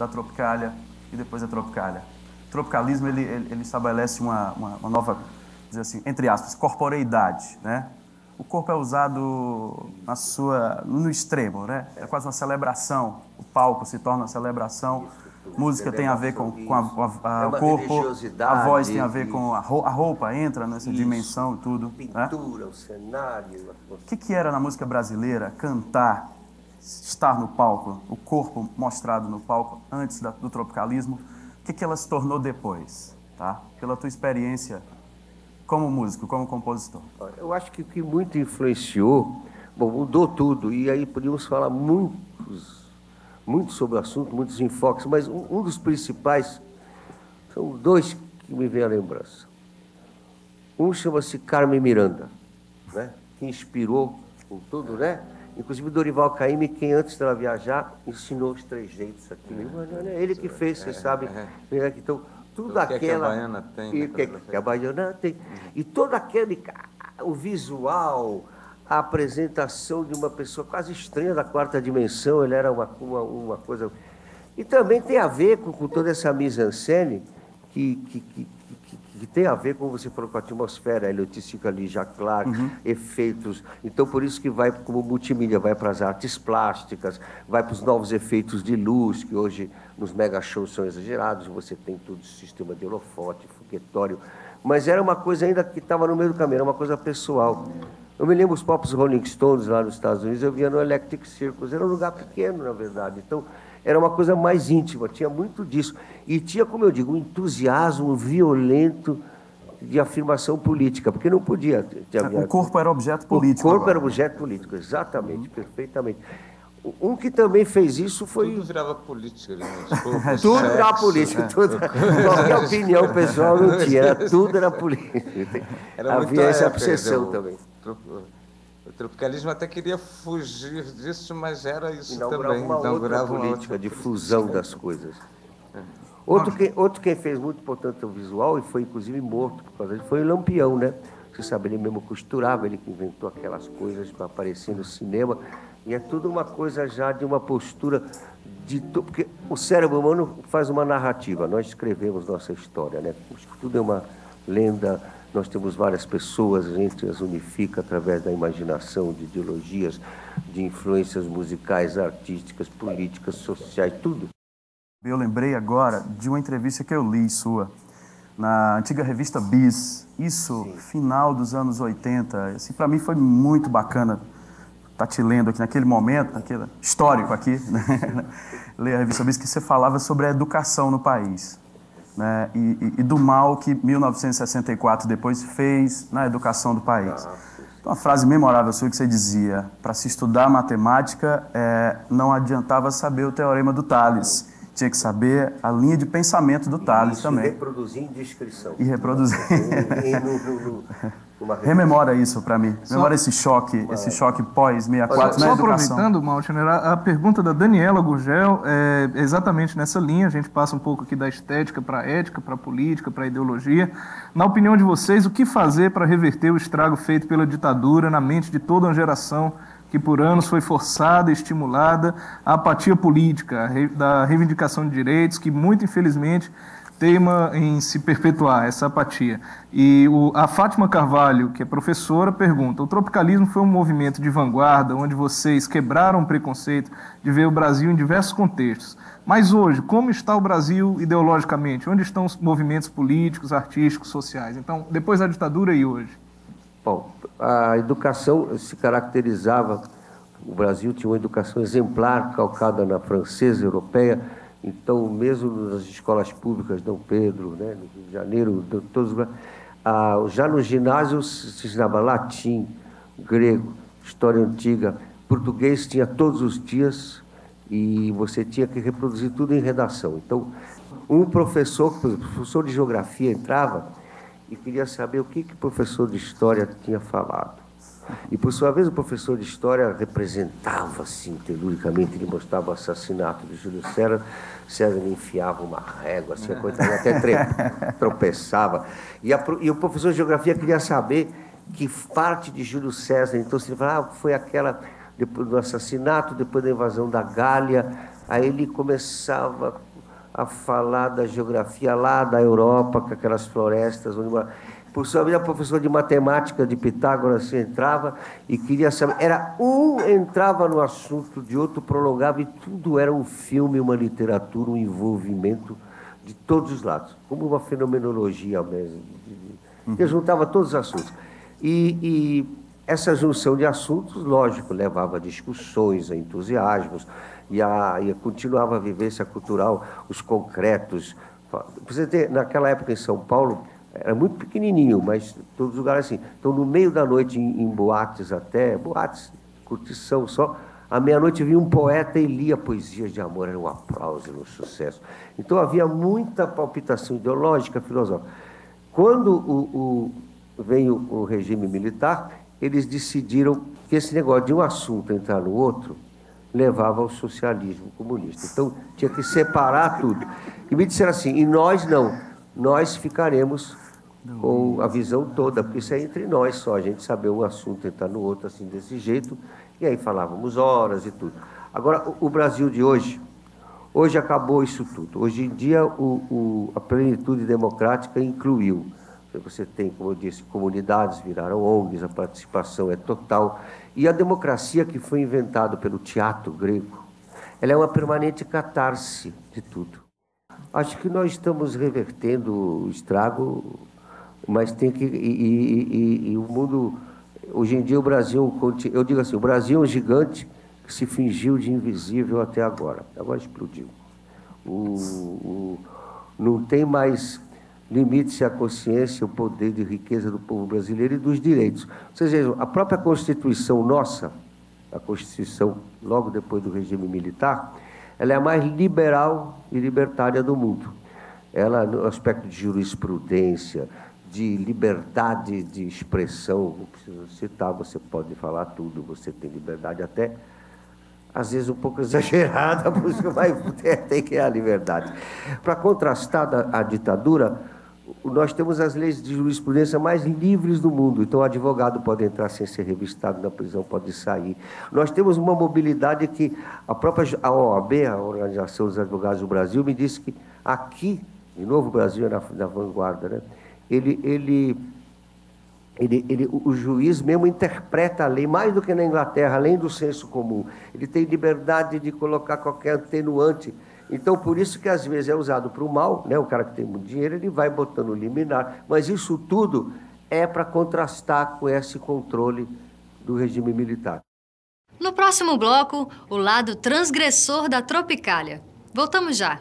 da Tropicália e depois da Tropicália. O tropicalismo ele estabelece uma nova, dizer assim, entre aspas, corporeidade, né? O corpo é usado no extremo, né? É quase uma celebração. O palco se torna uma celebração. Música tem a ver com o corpo, a voz tem a ver com a roupa, entra nessa dimensão e tudo. Pintura, né? O cenário. O que era na música brasileira cantar, estar no palco, o corpo mostrado no palco antes do tropicalismo? O que ela se tornou depois, tá? Pela tua experiência como músico, como compositor. Eu acho que o que muito influenciou, bom, mudou tudo, e aí podíamos falar muito sobre o assunto, muitos enfoques, mas um dos principais são dois que me vêm à lembrança. Um chama-se Carmen Miranda, né, que inspirou com tudo, né? Inclusive Dorival Caymmi, quem antes dela viajar ensinou os trejeitos aqui. É ele que fez, você sabe. Então, tudo aquela... que a baiana tem. Que a baiana tem. E todo aquele... O visual, a apresentação de uma pessoa quase estranha da quarta dimensão, ele era uma coisa... E também tem a ver com toda essa mise-en-scène que tem a ver, como você falou, com a atmosfera, a eletricista ali, Jacques Clark, efeitos. Então, por isso que vai, como multimídia, vai para as artes plásticas, vai para os novos efeitos de luz, que hoje nos mega shows são exagerados, você tem todo o sistema de holofote, foguetório, mas era uma coisa ainda que estava no meio do caminho, era uma coisa pessoal. Eu me lembro os próprios Rolling Stones lá nos Estados Unidos, eu via no Electric Circus, era um lugar pequeno, na verdade. Então, era uma coisa mais íntima, tinha muito disso. E tinha, como eu digo, um entusiasmo violento de afirmação política, porque não podia... O corpo era objeto político. O corpo era objeto político, exatamente, perfeitamente. Um que também fez isso foi... Tudo virava política. Tudo virava política. Qualquer opinião pessoal não tinha, tudo era política. Havia essa obsessão também. O tropicalismo até queria fugir disso, mas era isso inaugurava também. Inaugurava uma política de fusão das coisas. Outro quem fez muito, portanto, o visual, e foi inclusive morto por causa disso, foi o Lampião, né? Você sabe, ele mesmo costurava, ele que inventou aquelas coisas para aparecer no cinema. E é tudo uma coisa já de uma postura porque o cérebro humano faz uma narrativa, nós escrevemos nossa história, né? Tudo é uma lenda, nós temos várias pessoas, a gente as unifica através da imaginação, de ideologias, de influências musicais, artísticas, políticas, sociais, tudo. Eu lembrei agora de uma entrevista que eu li sua, na antiga revista Bis, isso, sim, final dos anos 80, assim, para mim foi muito bacana estar te lendo aqui naquele momento, naquele histórico aqui, né? Ler a revista Bis, que você falava sobre a educação no país, né? E do mal que 1964 depois fez na educação do país. Então, uma frase memorável sua que você dizia: para se estudar matemática, não adiantava saber o teorema do Tales, tinha que saber a linha de pensamento do Tales também. E reproduzir em descrição. E reproduzir. Rememora isso para mim. Rememora esse choque pós-64 na educação. Só aproveitando, Maltner, a pergunta da Daniela Gurgel é exatamente nessa linha. A gente passa um pouco aqui da estética para a ética, para a política, para a ideologia. Na opinião de vocês, o que fazer para reverter o estrago feito pela ditadura na mente de toda uma geração que por anos foi forçada e estimulada à apatia política, da reivindicação de direitos, que muito infelizmente teima em se perpetuar essa apatia? E a Fátima Carvalho, que é professora, pergunta: o tropicalismo foi um movimento de vanguarda, onde vocês quebraram o preconceito de ver o Brasil em diversos contextos. Mas hoje, como está o Brasil ideologicamente? Onde estão os movimentos políticos, artísticos, sociais? Então, depois da ditadura e hoje? Bom, a educação se caracterizava, o Brasil tinha uma educação exemplar, calcada na francesa, europeia. Então, mesmo nas escolas públicas, Dom Pedro, né, no Rio de Janeiro, já no ginásio se ensinava latim, grego, história antiga, português tinha todos os dias e você tinha que reproduzir tudo em redação. Então, um professor, por exemplo, professor de geografia entrava e queria saber o que o professor de história tinha falado. E, por sua vez, o professor de história representava, assim, teluricamente, ele mostrava o assassinato de Júlio César. César me enfiava uma régua, assim, a coitada até tropeçava. E o professor de geografia queria saber que parte de Júlio César. Então, ele falava, foi aquela, depois do assassinato, depois da invasão da Gália. Aí ele começava a falar da geografia lá da Europa, com aquelas florestas. Por sua vez, a professora de matemática de Pitágoras se entrava e queria saber. Entrava no assunto, de outro prolongava, e tudo era um filme, uma literatura, um envolvimento de todos os lados, como uma fenomenologia mesmo, que juntava todos os assuntos. E essa junção de assuntos, lógico, levava a discussões, a entusiasmos, e continuava a vivência cultural, os concretos. Você ter, naquela época em São Paulo, era muito pequenininho, mas todos os lugares assim. Então, no meio da noite, em boates até, boates, curtição só, à meia-noite vinha um poeta e lia poesias de amor, era um aplauso, um sucesso. Então, havia muita palpitação ideológica, filosófica. Quando veio o regime militar, eles decidiram que esse negócio de um assunto entrar no outro levava ao socialismo comunista. Então, tinha que separar tudo. E me disseram assim, e nós não, nós ficaremos com a visão toda, porque isso é entre nós só, a gente saber um assunto entrar no outro assim, desse jeito, e aí falávamos horas e tudo. Agora, o Brasil de hoje acabou isso tudo. Hoje em dia, a plenitude democrática incluiu. Você tem, como eu disse, comunidades viraram ONGs, a participação é total. E a democracia que foi inventada pelo teatro grego, ela é uma permanente catarse de tudo. Acho que nós estamos revertendo o estrago, mas tem que... E o mundo... Hoje em dia o Brasil... Eu digo assim, o Brasil é um gigante que se fingiu de invisível até agora. Agora explodiu. Não tem mais limite-se à consciência, o poder de riqueza do povo brasileiro e dos direitos. Vocês vejam, a própria Constituição nossa, a Constituição logo depois do regime militar, ela é a mais liberal e libertária do mundo. Ela, no aspecto de jurisprudência, de liberdade de expressão, não preciso citar, você pode falar tudo, você tem liberdade até, às vezes um pouco exagerada, mas tem que é a liberdade. Para contrastar a ditadura, nós temos as leis de jurisprudência mais livres do mundo. Então, o advogado pode entrar sem ser revistado na prisão, pode sair. Nós temos uma mobilidade que a OAB, a Organização dos Advogados do Brasil, me disse que aqui, de novo, o Brasil é na vanguarda, né? O juiz mesmo interpreta a lei, mais do que na Inglaterra, além do senso comum. Ele tem liberdade de colocar qualquer atenuante. Então, por isso que às vezes é usado para o mal, né? O cara que tem muito dinheiro, ele vai botando liminar. Mas isso tudo é para contrastar com esse controle do regime militar. No próximo bloco, o lado transgressor da Tropicália. Voltamos já.